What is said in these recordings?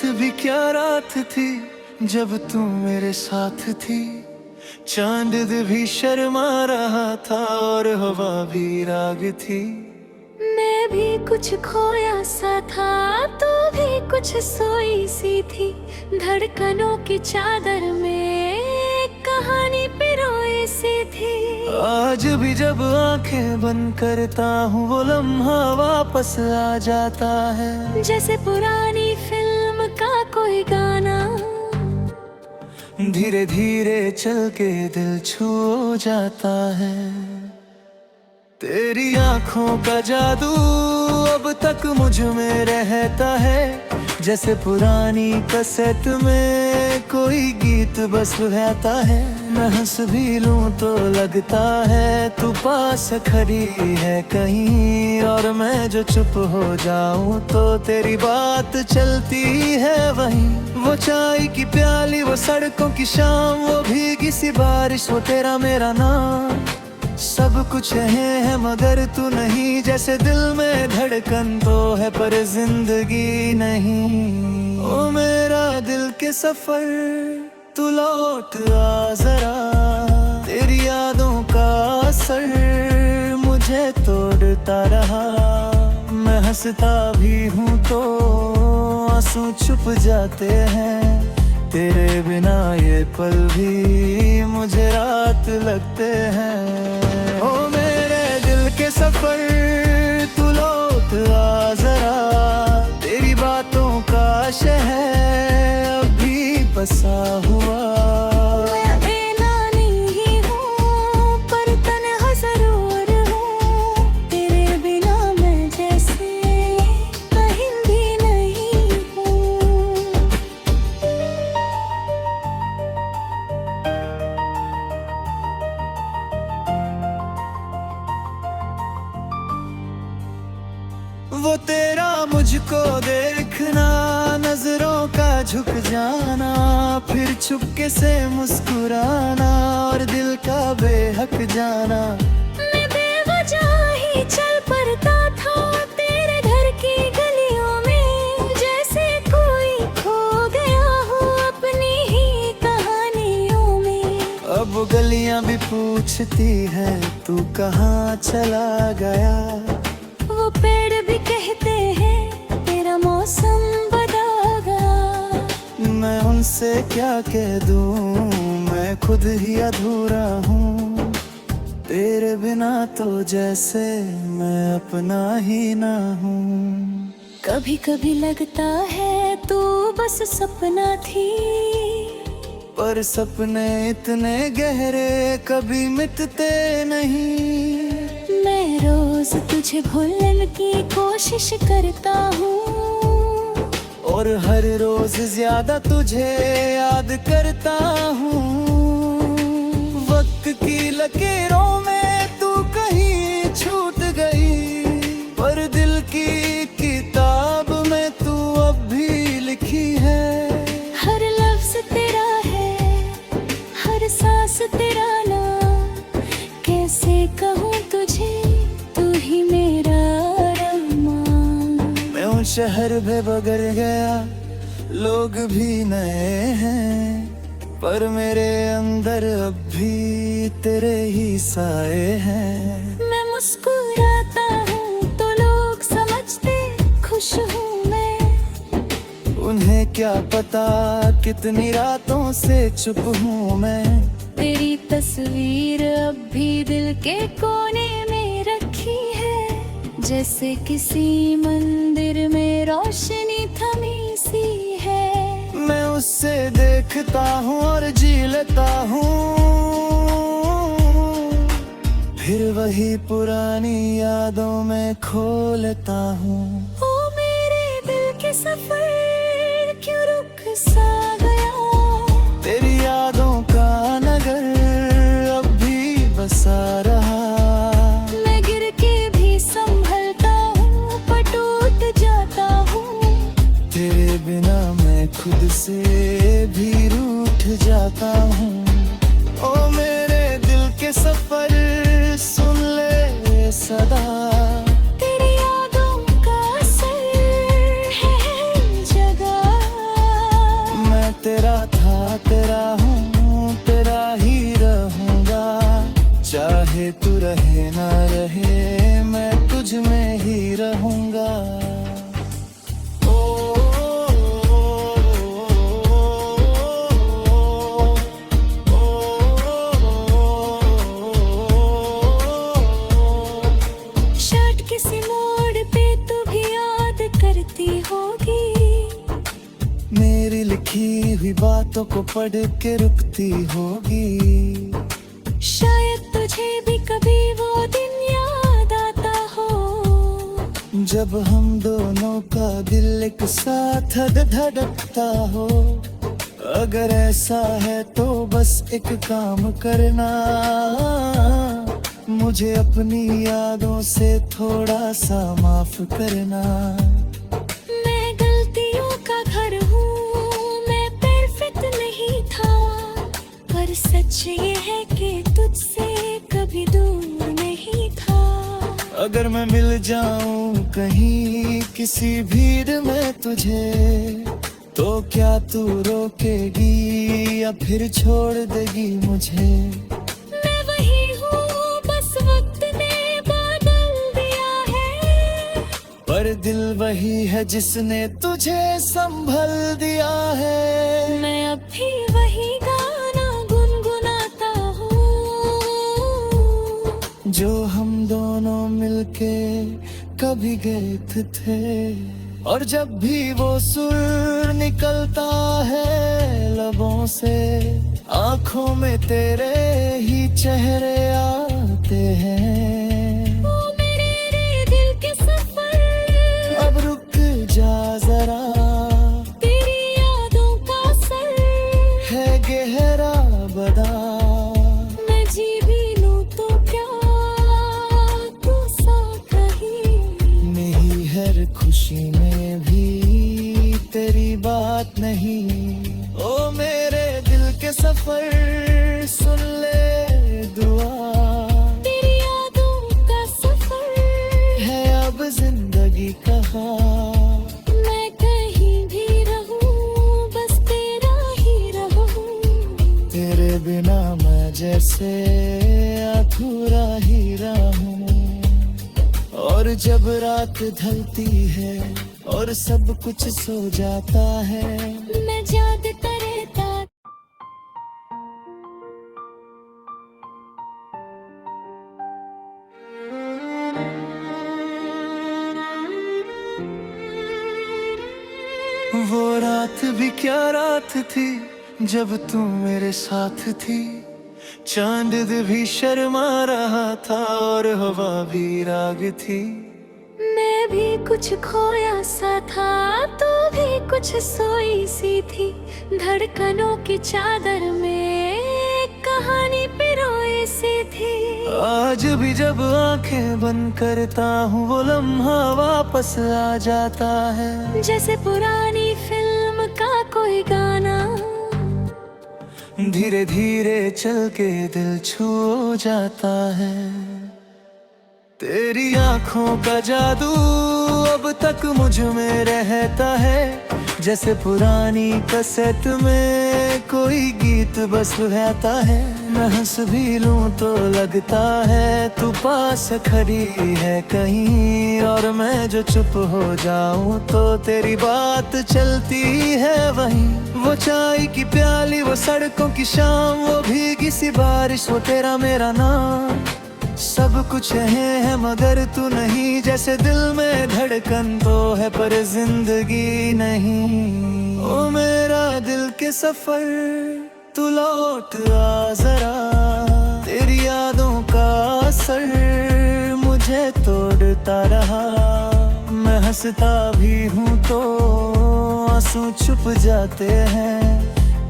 रात भी क्या रात थी जब तू मेरे साथ थी। चांद भी शर्मा रहा था और हवा भी राग थी। मैं भी कुछ खोया सा था, तू भी कुछ सोई सी थी। धड़कनों की चादर में कहानी पिरोई सी थी। आज भी जब आंखें बंद करता हूँ वो लम्हा वापस आ जाता है। जैसे पुरानी फिल्म का कोई गाना धीरे धीरे चल के दिल छू जाता है। तेरी आंखों का जादू अब तक मुझ में रहता है। जैसे पुरानी कैसेट में कोई गीत बस रहता है। मैं हंस भी लूं तो लगता है तू पास खड़ी है कहीं। और मैं जो चुप हो जाऊं तो तेरी बात चलती है वहीं। वो चाय की प्याली, वो सड़कों की शाम, वो भीगी सी बारिश, वो तेरा मेरा नाम। सब कुछ है मगर तू नहीं। जैसे दिल में धड़कन तो है पर जिंदगी नहीं। ओ मेरा दिल के सफर तू लौट आ जरा। तेरी यादों का असर मुझे तोड़ता रहा। मैं हंसता भी हूँ तो आंसू छुप जाते हैं। तेरे बिना ये पल भी मुझे रात लगते हैं। ओ मेरे दिल के सफर तू लौट आ जरा। तेरी बातों का शहर अभी बसा हुआ। मैं अकेला नहीं हूँ पर तन्हा जरूर हूँ। तेरे बिना मैं जैसे कहीं भी नहीं हूँ। वो तेरा मुझको देखना, नजरों का झुक जाना, फिर चुपके से मुस्कुराना और दिल का बेहक जाना। मैं बेवजह ही चल पड़ता था तेरे घर की गलियों में। जैसे कोई खो गया हो अपनी ही कहानियों में। अब गलियां भी पूछती है तू कहाँ चला गया। वो पेड़ भी कहते हैं तेरा मौसम बदल गया। मैं उनसे क्या कह दूं, मैं खुद ही अधूरा हूँ। तेरे बिना तो जैसे मैं अपना ही ना हूँ। कभी कभी लगता है तू बस सपना थी। पर सपने इतने गहरे कभी मिटते नहीं। मैं रोज तुझे भूलने की कोशिश करता हूँ। और हर रोज ज्यादा तुझे याद करता हूँ। वक्त की लकीरों में तू कहीं छूट गई। पर दिल की किताब में तू अब भी लिखी है। हर लफ्ज तेरा है, हर सांस तेरा नाम। कैसे कहूँ तुझे, तू ही मेरा अरमान। मैं उन शहर में बगर गया, लोग भी नए हैं। पर मेरे अंदर अब भी तेरे ही साए हैं। मैं मुस्कुराता हूँ तो लोग समझते खुश हूँ मैं। उन्हें क्या पता कितनी रातों से चुप हूँ मैं। तेरी तस्वीर अब भी दिल के कोने में रखी है। जैसे किसी मंदिर में रोशनी थमी सी है। मैं उससे देखता हूँ और जी लेता हूँ। फिर वही पुरानी यादों में खो लेता हूँ। ओ मेरे दिल के सफर क्यों रुक सा गया। तेरी यादों का नगर अब भी बसा रहा। मैं गिर के भी संभलता हूँ पर टूट जाता हूँ। तेरे बिना मैं खुद से भी रूठ जाता हूँ। ओ मेरे दिल के सफर सुन ले सदा। तेरी यादों का असर है जगह। गीतों को पढ़ के रुकती होगी। शायद तुझे भी कभी वो दिन याद आता हो, जब हम दोनों का दिल एक साथ धड़कता हो। अगर ऐसा है तो बस एक काम करना, मुझे अपनी यादों से थोड़ा सा माफ करना। मैं गलतियों का घर हूँ, मैं परफेक्ट नहीं था, पर सच ये है कि तुझसे कभी दूर नहीं था। अगर मैं मिल जाऊं कहीं किसी भीड़ में तुझे, तो क्या तू रोकेगी या फिर छोड़ देगी मुझे? मैं वही हूँ, बस वक्त ने बदल दिया है, पर दिल वही है जिसने तुझे संभल दिया है। मैं अब भी वही गाना गुनगुनाता हूँ, जो हम दोनों मिलके कभी गए थे। और जब भी वो सुर निकलता है लबों से, आंखों में तेरे ही चेहरे आते हैं। ओ मेरे दिल के सफर, अब रुक जा जरा, तेरी यादों का असर है गहरा बदा। मैं जी भी लूं तो क्या तू साथ रही, नहीं हर खुशी में भी तेरी बात नहीं। ओ मेरे दिल के सफर, सुन ले दुआ, तेरी यादों का सफर है अब जिंदगी कहा। मैं कहीं भी रहूं, बस तेरा ही रहूं, तेरे बिना मैं जैसे अधूरा ही रहूं। और जब रात ढलती है और सब कुछ सो जाता है, मैं जागता रहता। वो रात भी क्या रात थी जब तू मेरे साथ थी। चांद भी शर्मा रहा था और हवा भी राग थी। मैं भी कुछ खोया सा था, तू भी कुछ सोई सी थी। धड़कनों की चादर में एक कहानी पिरोई सी थी। आज भी जब आंखें बंद करता हूँ वो लम्हा वापस आ जाता है, जैसे पुरानी फिल्म का कोई गाना, धीरे धीरे चल के दिल छू जाता है। तेरी आंखों का जादू अब तक मुझ में रहता है, जैसे पुरानी कैसेट में कोई गीत बस रहता है। मैं हंस भी लूं तो लगता है तू पास खड़ी है कहीं, और मैं जो चुप हो जाऊं तो तेरी बात चलती है वहीं। वो चाय की प्याली, वो सड़कों की शाम, वो भीगी सी बारिश, वो तेरा मेरा नाम। सब कुछ है मगर तू नहीं, जैसे दिल में धड़कन तो है पर जिंदगी नहीं। ओ मेरा दिल के सफर, तू लौट आ जरा, तेरी यादों का असर मुझे तोड़ता रहा। मैं हंसता भी हूँ तो आंसू छुप जाते हैं,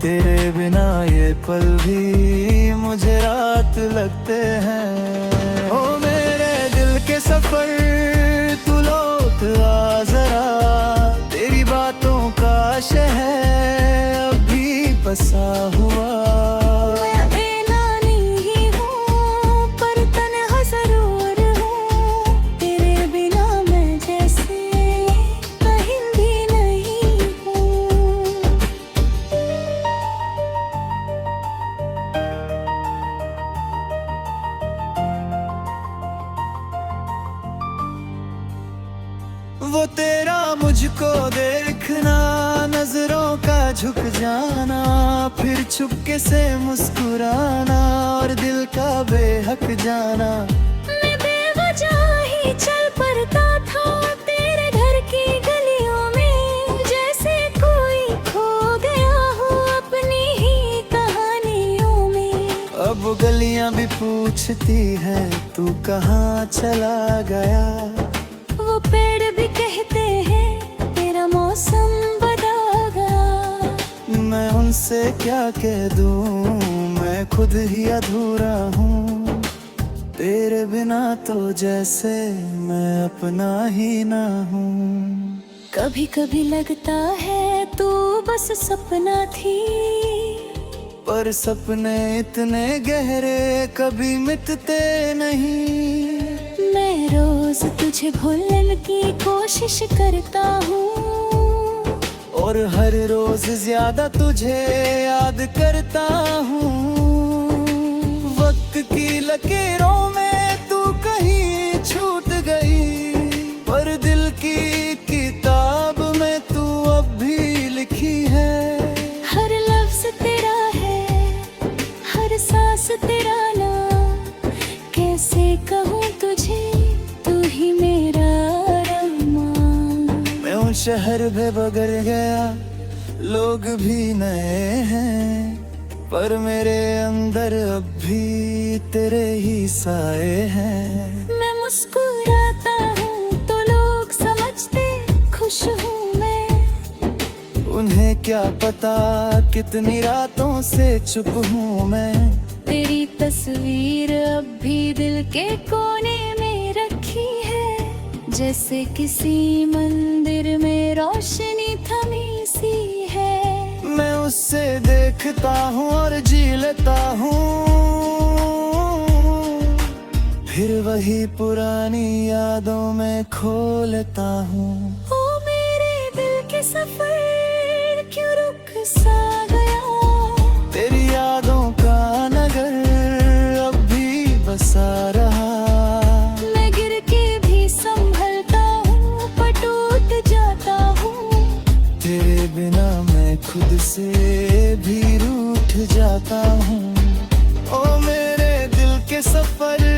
तेरे बिना ये पल भी मुझे रात लगते हैं। ओ मेरे दिल के सफर, तू लौट आ जरा, तेरी बातों का शहर अभी बसा हुआ। मैं अकेला नहीं हूँ, पर तन्हा जरूर हूँ, तेरे बिना मैं जैसे कहीं भी नहीं हूँ। वो तेरा मुझको देखना, नजरों का झुक जाना, फिर चुपके से मुस्कुराना और दिल का बेहक जाना। मैं बेवजह ही चल पड़ता था तेरे घर की गलियों में, जैसे कोई खो गया हो अपनी वो गलियां भी पूछती है तू कहाँ चला गया। वो पेड़ भी कहते हैं तेरा मौसम बदल गया। मैं उनसे क्या कह दूं, मैं खुद ही अधूरा हूँ। तेरे बिना तो जैसे मैं अपना ही ना हूँ। कभी कभी लगता है तू बस सपना थी, पर सपने इतने गहरे कभी मिटते नहीं। मैं रोज तुझे भूलने की कोशिश करता हूँ, और हर रोज ज्यादा तुझे याद करता हूँ। वक्त की लकीरों में तू कहीं छूट गई, पर दिल की किताब में तू अब भी लिखी है। हर लफ्ज तेरा है, हर सांस तेरा नाम। कैसे कहूँ तुझे, तू ही मेरा अरमान। मैं उन शहर में बगल गया, लोग भी नए हैं, पर मेरे अंदर अब भी तेरे ही साए हैं। मैं मुस्कुराता हूँ तो लोग समझते खुश हूँ मैं। उन्हें क्या पता कितनी रातों से चुप हूँ मैं। तेरी तस्वीर अब भी दिल के कोने में रखी है, जैसे किसी मंदिर में रोशनी थमी सी है। मैं उससे देखता हूँ और जी लेता हूँ, फिर वही पुरानी यादों में खो लेता हूँ। ओ मेरे दिल के सफर क्यों रुक सा गया। तेरी यादों का नगर अब भी बसा रहा। मैं गिर के भी संभलता हूँ, पर टूट जाता हूँ। तेरे बिना मैं खुद से भी रूठ जाता हूँ। ओ मेरे दिल के सफर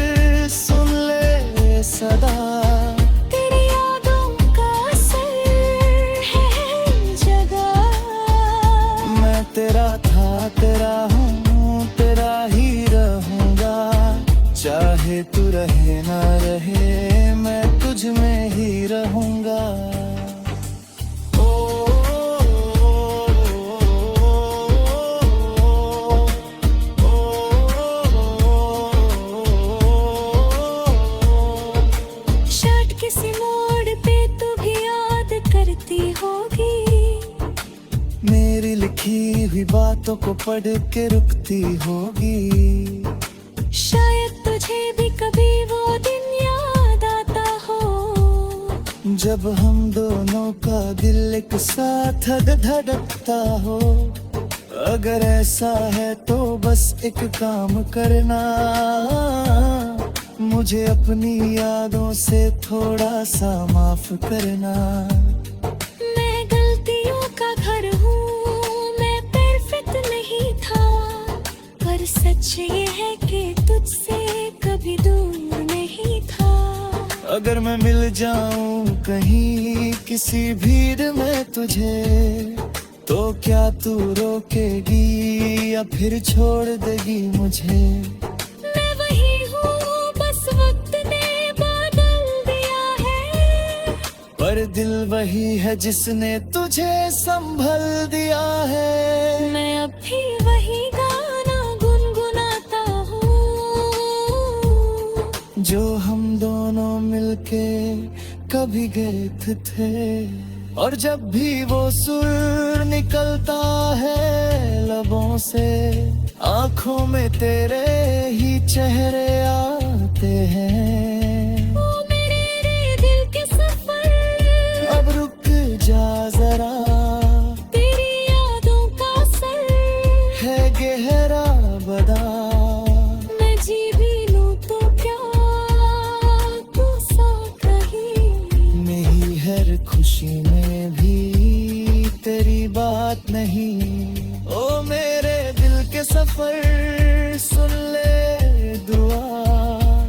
सुन ले सदा। तेरी यादों का असर है जगह। मैं तेरा था, तेरा हूँ, तेरा ही रहूँगा। चाहे तू रहे ना रहे, मैं तुझ में ही रहूँगा। किसी मोड़ पे तू भी याद करती होगी। मेरी लिखी हुई बातों को पढ़ के रुकती होगी। शायद तुझे भी कभी वो दिन याद आता हो, जब हम दोनों का दिल एक साथ धड़कता हो। अगर ऐसा है तो बस एक काम करना, मुझे अपनी यादों से थोड़ा सा माफ करना। मैं गलतियों का घर हूँ, मैं परफेक्ट नहीं था, पर सच ये है कि तुझसे कभी दूर नहीं था। अगर मैं मिल जाऊं कहीं किसी भीड़ में तुझे, तो क्या तू रोकेगी या फिर छोड़ देगी मुझे। मैं वही हूँ, बस वक्त ने बदल दिया है, पर दिल वही है जिसने तुझे संभल दिया है। मैं अब भी वही गाना गुनगुनाता हूँ, जो हम दोनों मिलके कभी गए थे। और जब भी वो सुर निकलता है लबों से, आंखों में तेरे ही चेहरे आते हैं। ओ मेरे दिल के सफर, अब रुक जा जरा, तेरी यादों का असर है गहरा बदा। मैं जी भी लूं तो क्या तू साथ रही। नहीं हर खुशी में भी तेरी बात नहीं। ओ मेरे दिल के सफर सुन ले दुआ,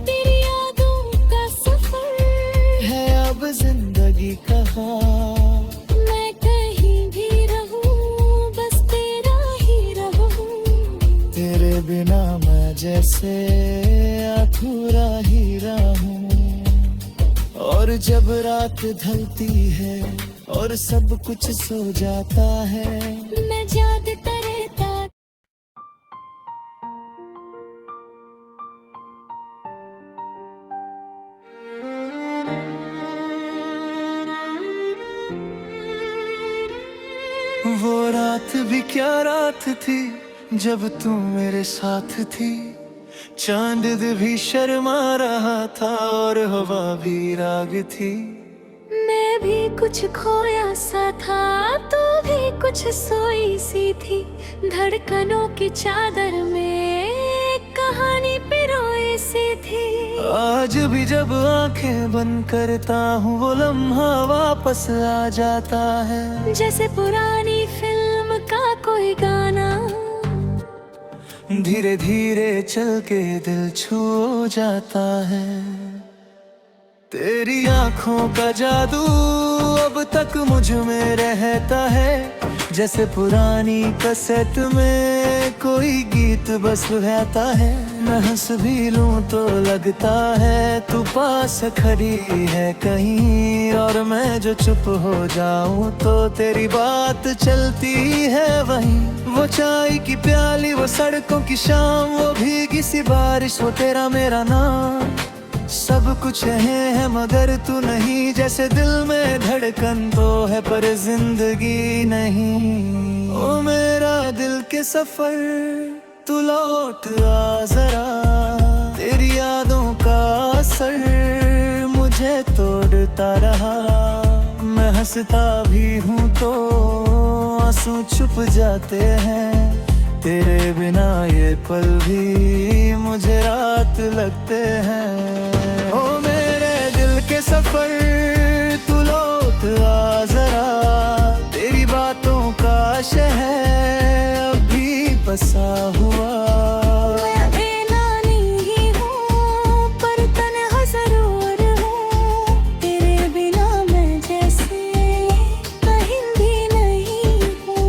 तेरी यादों का सफर है अब जिंदगी कहाँ। मैं कहीं भी रहूं, बस तेरा ही रहूं। तेरे बिना मैं जैसे अधूरा हीरा हूँ। और जब रात ढलती है और सब कुछ सो जाता है, मैं जागता रहता। वो रात भी क्या रात थी जब तू मेरे साथ थी। चांद भी शर्मा रहा था और हवा भी राग थी। मैं भी कुछ खोया सा था, तू भी कुछ सोई सी थी। धड़कनों की चादर में एक कहानी पिरोई सी थी। आज भी जब आंखें बंद करता हूँ वो लम्हा वापस आ जाता है, जैसे पुरानी फिल्म का कोई गाना। धीरे धीरे चल के दिल छू जाता है। तेरी आंखों का जादू अब तक मुझ में रहता है, जैसे पुरानी कैसेट में कोई गीत बस रहता है। मैं हंस भी लूं तो लगता है तू पास खड़ी है कहीं, और मैं जो चुप हो जाऊं तो तेरी बात चलती है वहीं। वो चाय की प्याली, वो सड़कों की शाम, वो भीगी सी बारिश, वो तेरा मेरा नाम। सब कुछ है मगर तू नहीं, जैसे दिल में धड़कन तो है पर जिंदगी नहीं। ओ मेरा दिल के सफर तू लौट आ जरा, तेरी यादों का असर मुझे तोड़ता रहा। मैं हंसता भी हूँ तो आंसू छुप जाते हैं, तेरे बिना ये पल भी मुझे रात लगते हैं। ओ मेरे दिल के सफर तू लौट आ जरा, तेरी बातों का शहर अभी बसा हुआ। मैं अकेला नहीं हूँ पर तन्हा जरूर हूँ, तेरे बिना मैं जैसे कहीं भी नहीं हूँ।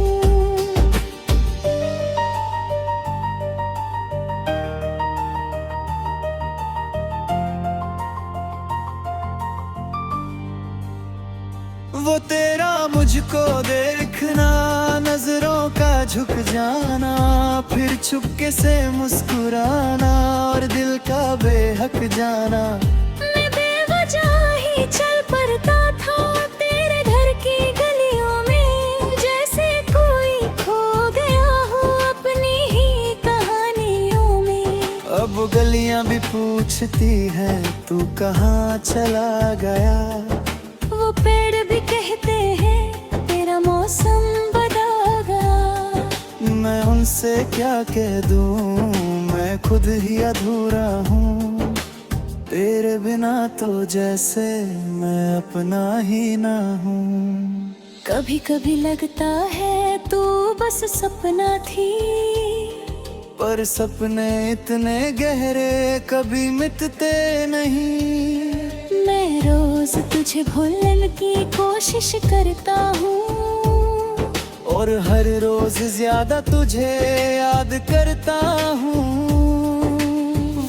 वो तेरा मुझको देखना, नजरों का झुक जाना, फिर चुपके से मुस्कुराना और दिल का बेहक जाना। मैं बेवजह ही चल पड़ता था तेरे घर की गलियों में, जैसे कोई खो गया हो अपनी ही कहानियों में। अब गलियां भी पूछती हैं तू कहाँ चला गया। वो पेड़ भी कहते हैं तेरा मौसम बदल गया। मैं उनसे क्या कह दूं, मैं खुद ही अधूरा हूँ। तेरे बिना तो जैसे मैं अपना ही ना हूँ। कभी कभी लगता है तू बस सपना थी, पर सपने इतने गहरे कभी मिटते नहीं। मैं रोज तुझे भूलने की कोशिश करता हूँ, और हर रोज ज्यादा तुझे याद करता हूँ।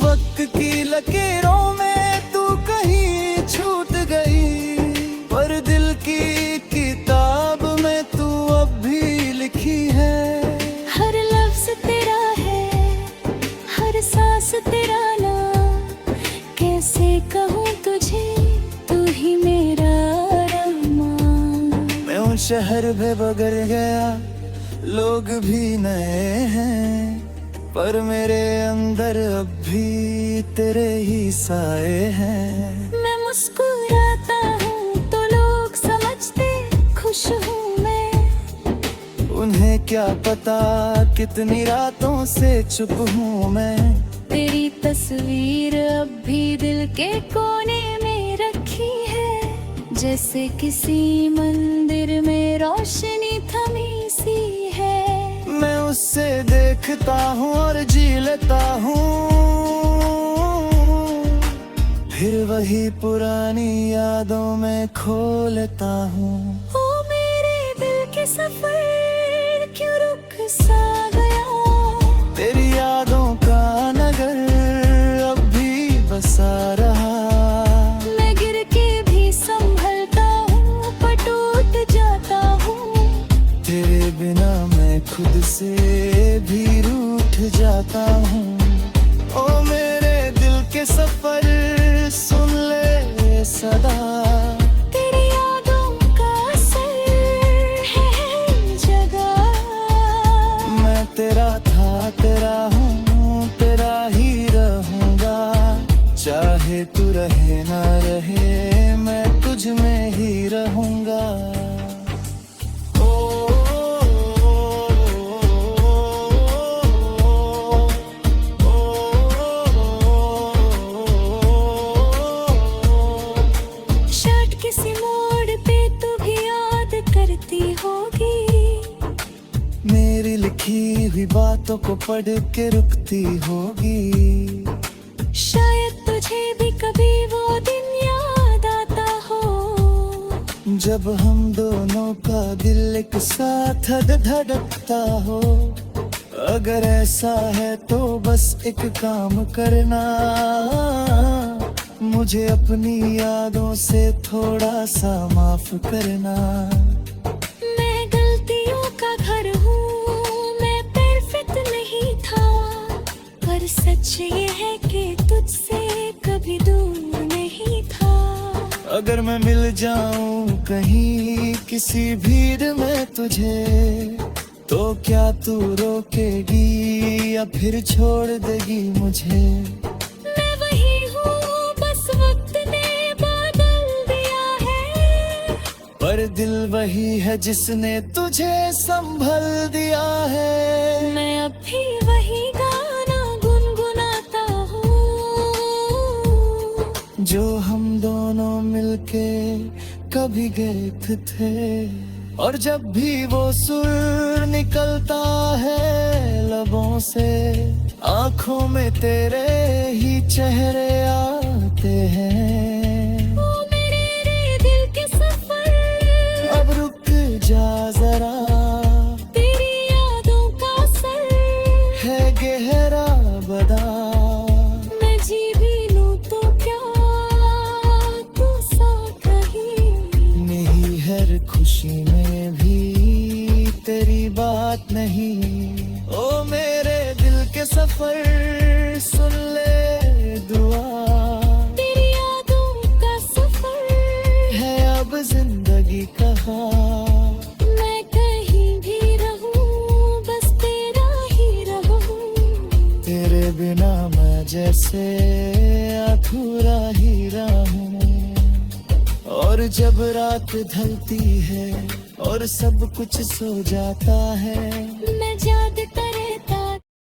वक्त की लकीरों में तू कहीं छूट गई, पर दिल की किताब में तू अब भी लिखी है। हर लफ्ज तेरा है, हर सांस तेरा नाम। कैसे कहूँ तुझे, तू ही मेरा अरमान। मैं उन शहर में बगर गया, लोग भी नए हैं, पर मेरे अंदर अब भी तेरे ही साए हैं। मैं मुस्कुराता हूँ तो लोग समझते खुश हूँ मैं। उन्हें क्या पता कितनी रातों से चुप हूँ मैं। तेरी तस्वीर अब भी दिल के कोने में रखी है, जैसे किसी मंदिर में रोशनी थमी सी है। मैं उससे देखता हूँ और जी लेता हूँ, फिर वही पुरानी यादों में खो लेता हूँ। ओ मेरे दिल के सफर क्यों रुक सा गया, तेरी यादों का नगर जाता हूँ। ओ मेरे दिल के सफर सुन ले सदा, तेरी यादों का असर है हर जगह। मैं तेरा था, तेरा हूँ, तेरा ही रहूंगा। चाहे तू रहे ना रहे, मैं तुझ में ही रहूंगा। शर्ट किसी मोड़ पे तू भी याद करती होगी, मेरी लिखी हुई बातों को पढ़ के रुकती होगी। शायद तुझे भी कभी वो दिन याद आता हो, जब हम दोनों का दिल एक साथ धड़कता हो। अगर ऐसा है तो बस एक काम करना, मुझे अपनी यादों से थोड़ा सा माफ करना। मैं गलतियों का घर हूँ, मैं परफेक्ट नहीं था, पर सच ये है कि तुझसे कभी दूर नहीं था। अगर मैं मिल जाऊं कहीं किसी भीड़ में तुझे, तो क्या तू रोकेगी या फिर छोड़ देगी मुझे? मैं वही हूँ, बस वक्त ने बदल दिया है, पर दिल वही है जिसने तुझे संभल दिया है। मैं अब भी वही गाना गुनगुनाता हूँ, जो हम दोनों मिलके कभी गए थे। और जब भी वो सुर निकलता है लबों से, आंखों में तेरे ही चेहरे आते हैं। ओ मेरे दिल के सफर, अब रुक जा जरा, तेरी यादों का असर है गहरा बदा। मैं जी भी लूं तो क्या तू साथ रही, नहीं हर खुशी में भी तेरी बात नहीं। ओ मेरे दिल के सफर सुन ले दुआ, तेरी यादों का सफर है अब जिंदगी कहा। मैं कहीं भी रहूं, बस तेरा ही रहूं। तेरे बिना मैं जैसे अधूरा ही रहूं। और जब रात ढलती है और सब कुछ सो जाता है, मैं याद करे